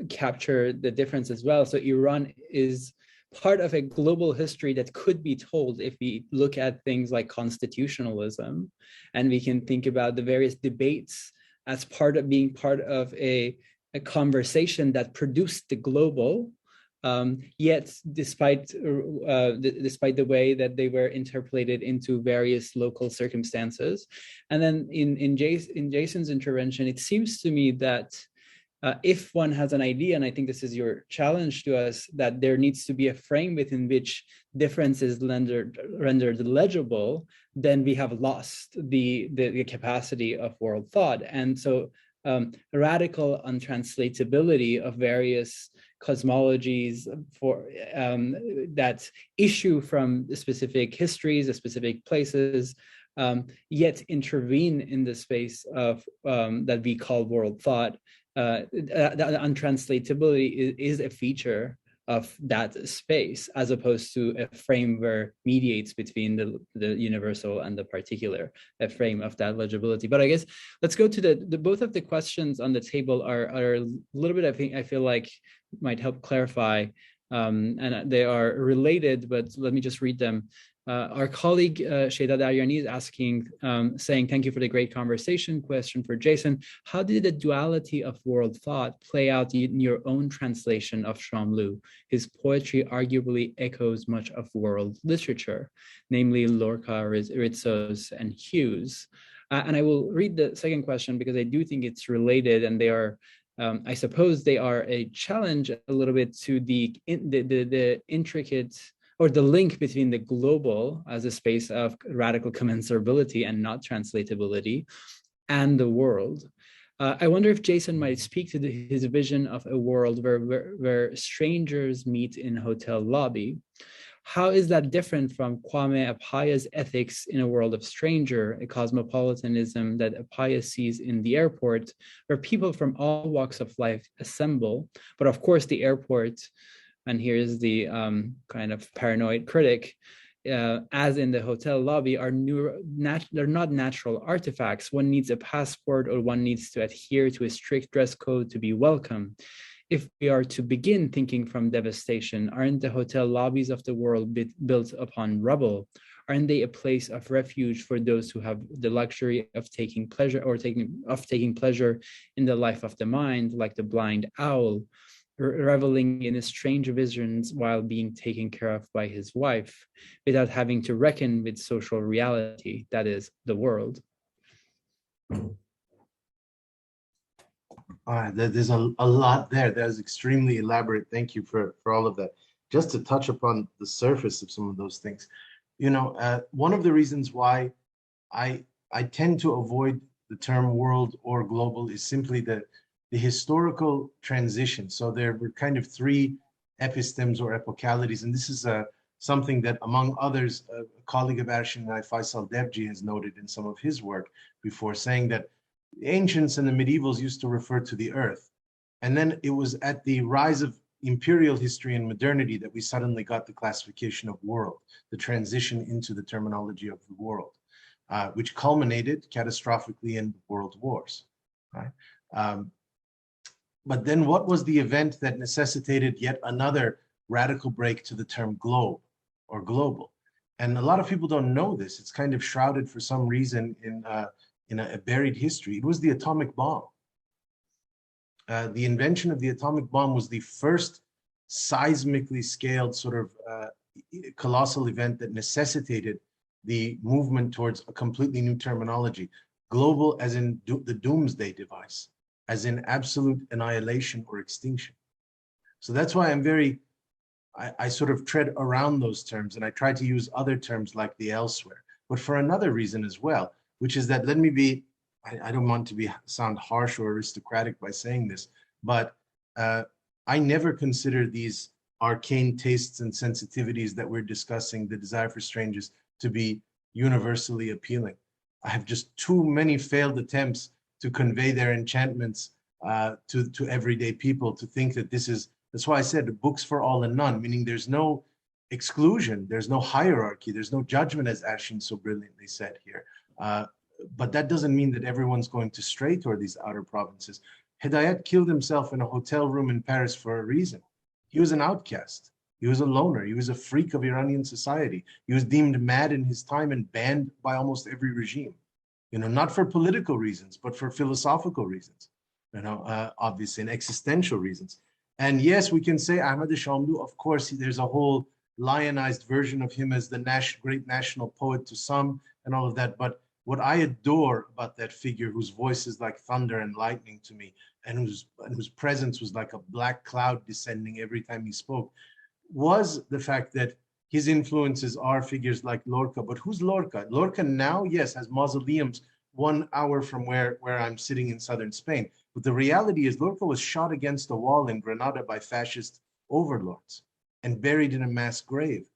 capture the difference as well. So Iran is part of a global history that could be told if we look at things like constitutionalism, and we can think about the various debates as being part of a conversation that produced the global, yet despite the way that they were interpolated into various local circumstances. And then in Jason's intervention, it seems to me that if one has an idea, and I think this is your challenge to us, that there needs to be a frame within which difference is rendered legible, then we have lost the capacity of world thought. And so radical untranslatability of various cosmologies for that issue from specific histories, specific places, yet intervene in the space of that we call world thought. That untranslatability is a feature of that space, as opposed to a frame where mediates between the universal and the particular, a frame of that legibility. But I guess let's go to the both of the questions on the table are a little bit, I feel like might help clarify and they are related, but let me just read them. Our colleague Sheda Daryani is asking, saying, thank you for the great conversation. Question for Jason: how did the duality of world thought play out in your own translation of Shamlu? His poetry arguably echoes much of world literature, namely Lorca, Ritsos, and Hughes. And I will read the second question because I do think it's related, and they are, I suppose they are a challenge a little bit to the intricate, or the link between the global as a space of radical commensurability and not translatability, and the world. I wonder if Jason might speak to his vision of a world where strangers meet in a hotel lobby. How is that different from Kwame Apaya's ethics in a world of stranger, a cosmopolitanism that Apaya sees in the airport, where people from all walks of life assemble? But of course, the airport, and here's the kind of paranoid critic, as in the hotel lobby, they're not natural artifacts. One needs a passport, or one needs to adhere to a strict dress code to be welcome. If we are to begin thinking from devastation, aren't the hotel lobbies of the world built upon rubble? Aren't they a place of refuge for those who have the luxury of taking pleasure in the life of the mind, like the blind owl, reveling in his strange visions while being taken care of by his wife, without having to reckon with social reality, that is, the world? All right, there's a lot there. That is extremely elaborate. Thank you for all of that. Just to touch upon the surface of some of those things, one of the reasons why I tend to avoid the term world or global is simply the historical transition. So there were kind of three epistemes or epocalities, and this is something that, among others, a colleague of Arshin, Faisal Devji, has noted in some of his work before, saying that the ancients and the medievals used to refer to the earth. And then it was at the rise of imperial history and modernity that we suddenly got the classification of world, the transition into the terminology of the world, which culminated catastrophically in world wars, right? But then what was the event that necessitated yet another radical break to the term globe or global? And a lot of people don't know this. It's kind of shrouded for some reason in a buried history. It was the atomic bomb. The invention of the atomic bomb was the first seismically scaled sort of colossal event that necessitated the movement towards a completely new terminology. Global as in the doomsday device, as in absolute annihilation or extinction. So that's why I sort of tread around those terms, and I try to use other terms like the elsewhere, but for another reason as well, which is that, I don't want to sound harsh or aristocratic by saying this, but I never consider these arcane tastes and sensitivities that we're discussing, the desire for strangers, to be universally appealing. I have just too many failed attempts to convey their enchantments to everyday people to think that that's why I said books for all and none, meaning there's no exclusion, there's no hierarchy, there's no judgment, as Arshin so brilliantly said here. But that doesn't mean that everyone's going to stray toward these outer provinces. Hidayat killed himself in a hotel room in Paris for a reason. He was an outcast. He was a loner. He was a freak of Iranian society. He was deemed mad in his time and banned by almost every regime. Not for political reasons, but for philosophical reasons, obviously, and existential reasons. And yes, we can say Ahmad Shamlu, of course, there's a whole lionized version of him as the great national poet to some and all of that. But what I adore about that figure, whose voice is like thunder and lightning to me, and whose presence was like a black cloud descending every time he spoke, was the fact that his influences are figures like Lorca. But who's Lorca? Lorca now, yes, has mausoleums 1 hour from where I'm sitting in southern Spain. But the reality is Lorca was shot against a wall in Granada by fascist overlords and buried in a mass grave,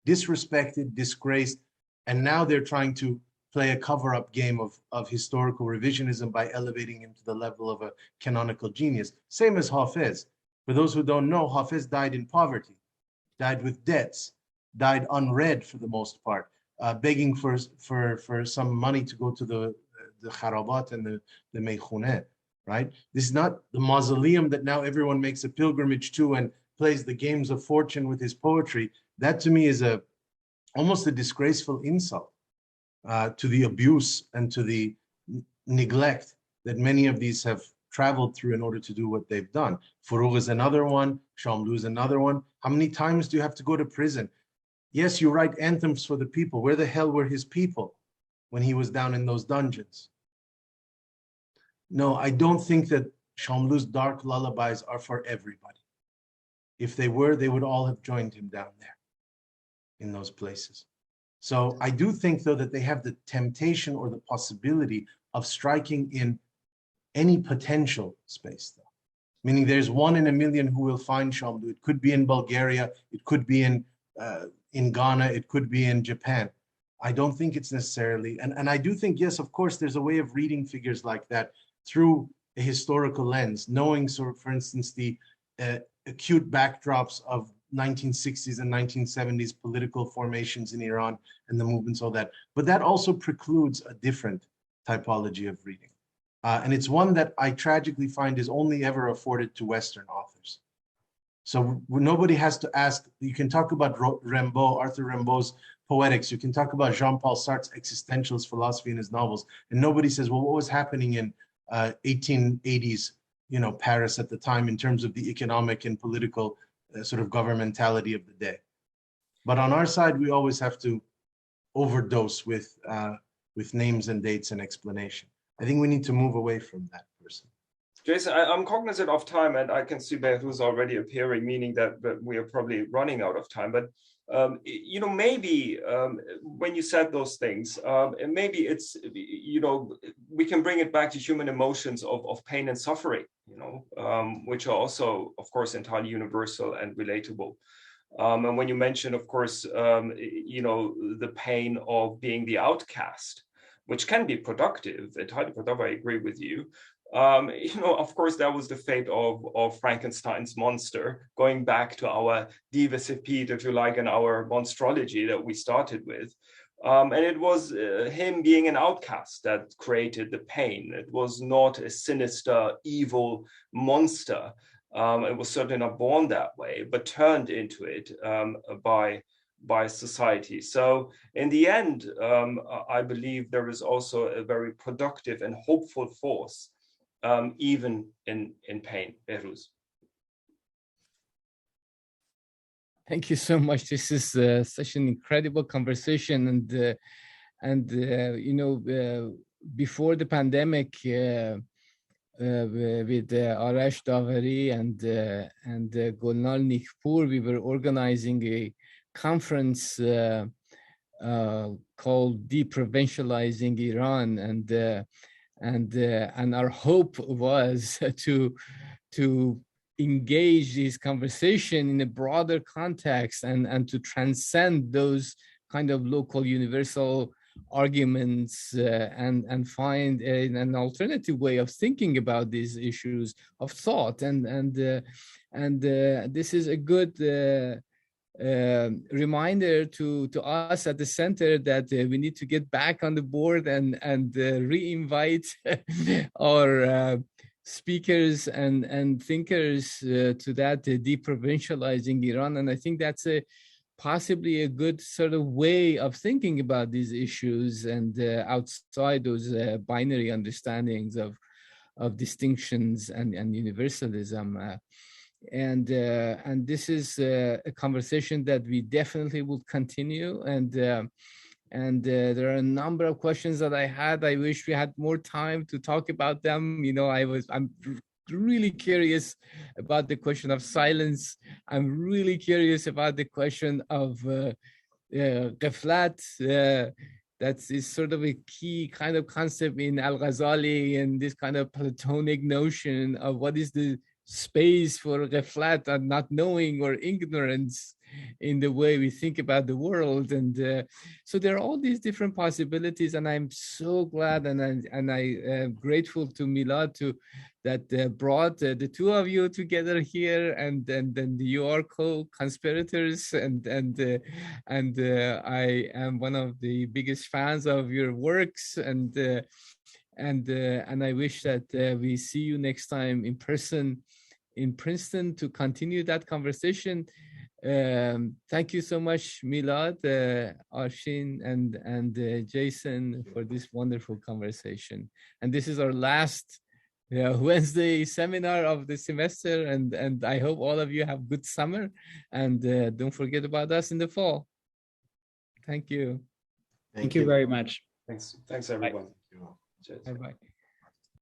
disrespected, disgraced, and now they're trying to play a cover-up game of historical revisionism by elevating him to the level of a canonical genius. Same as Hafez. For those who don't know, Hafez died in poverty, died with debts, died unread for the most part, begging for some money to go to the kharabat and the meikhune, right? This is not the mausoleum that now everyone makes a pilgrimage to and plays the games of fortune with his poetry, that to me is almost a disgraceful insult to the abuse and to the neglect that many of these have traveled through in order to do what they've done. Furugh is another one, Shamlu is another one. How many times do you have to go to prison? Yes, you write anthems for the people. Where the hell were his people when he was down in those dungeons? No, I don't think that Shamlu's dark lullabies are for everybody. If they were, they would all have joined him down there in those places. So I do think, though, that they have the temptation or the possibility of striking in any potential space, though. Meaning there's 1 in a million who will find Shamlu. It could be in Bulgaria, it could be in Ghana, it could be in Japan. I don't think it's necessarily, and I do think, yes, of course, there's a way of reading figures like that through a historical lens, knowing, sort of, for instance, the acute backdrops of 1960s and 1970s political formations in Iran and the movements, all that. But that also precludes a different typology of reading. And it's one that I tragically find is only ever afforded to Western authors. So nobody has to ask. You can talk about Rimbaud, Arthur Rimbaud's poetics. You can talk about Jean-Paul Sartre's existentialist philosophy in his novels. And nobody says, well, what was happening in 1880s, Paris at the time in terms of the economic and political sort of governmentality of the day. But on our side, we always have to overdose with names and dates and explanation. I think we need to move away from that person. Jason, I'm cognizant of time, and I can see Behruz already appearing, meaning that we are probably running out of time. But maybe when you said those things, maybe it's, we can bring it back to human emotions of pain and suffering, which are also, of course, entirely universal and relatable. And when you mentioned, of course, the pain of being the outcast, which can be productive, entirely productive, I agree with you. Of course, that was the fate of Frankenstein's monster, going back to our diversipede, if you like, and our monstrology that we started with. And it was him being an outcast that created the pain. It was not a sinister, evil monster. It was certainly not born that way, but turned into it by society. So in the end, I believe there is also a very productive and hopeful force, even in pain. Behruz. Thank you so much. This is such an incredible conversation, and before the pandemic, with Arash Daveri and Golnar Nikpur, we were organizing a conference called Deprovincializing Iran, and our hope was to engage this conversation in a broader context and to transcend those kind of local universal arguments and find an alternative way of thinking about these issues of thought, and this is a good reminder to us at the center that we need to get back on the board and re-invite our speakers and thinkers to that deprovincializing Iran. And I think that's possibly a good sort of way of thinking about these issues and outside those binary understandings of distinctions and universalism. And this is a conversation that we definitely will continue. And there are a number of questions that I had. I wish we had more time to talk about them. I'm really curious about the question of silence. I'm really curious about the question of ghaflat. That is sort of a key kind of concept in Al-Ghazali, and this kind of Platonic notion of what is the space for ghaflat and not knowing or ignorance in the way we think about the world. And so there are all these different possibilities, and I'm so glad and I am grateful to Milad that brought the two of you together here, and then you are co-conspirators, and I am one of the biggest fans of your works, and I wish that we see you next time in person in Princeton to continue that conversation. Thank you so much, Milad, Arshin, and Jason, for this wonderful conversation. And this is our last Wednesday seminar of the semester, and I hope all of you have good summer, and don't forget about us in the fall. Thank you. Thank you very much. Thanks everyone. Bye-bye.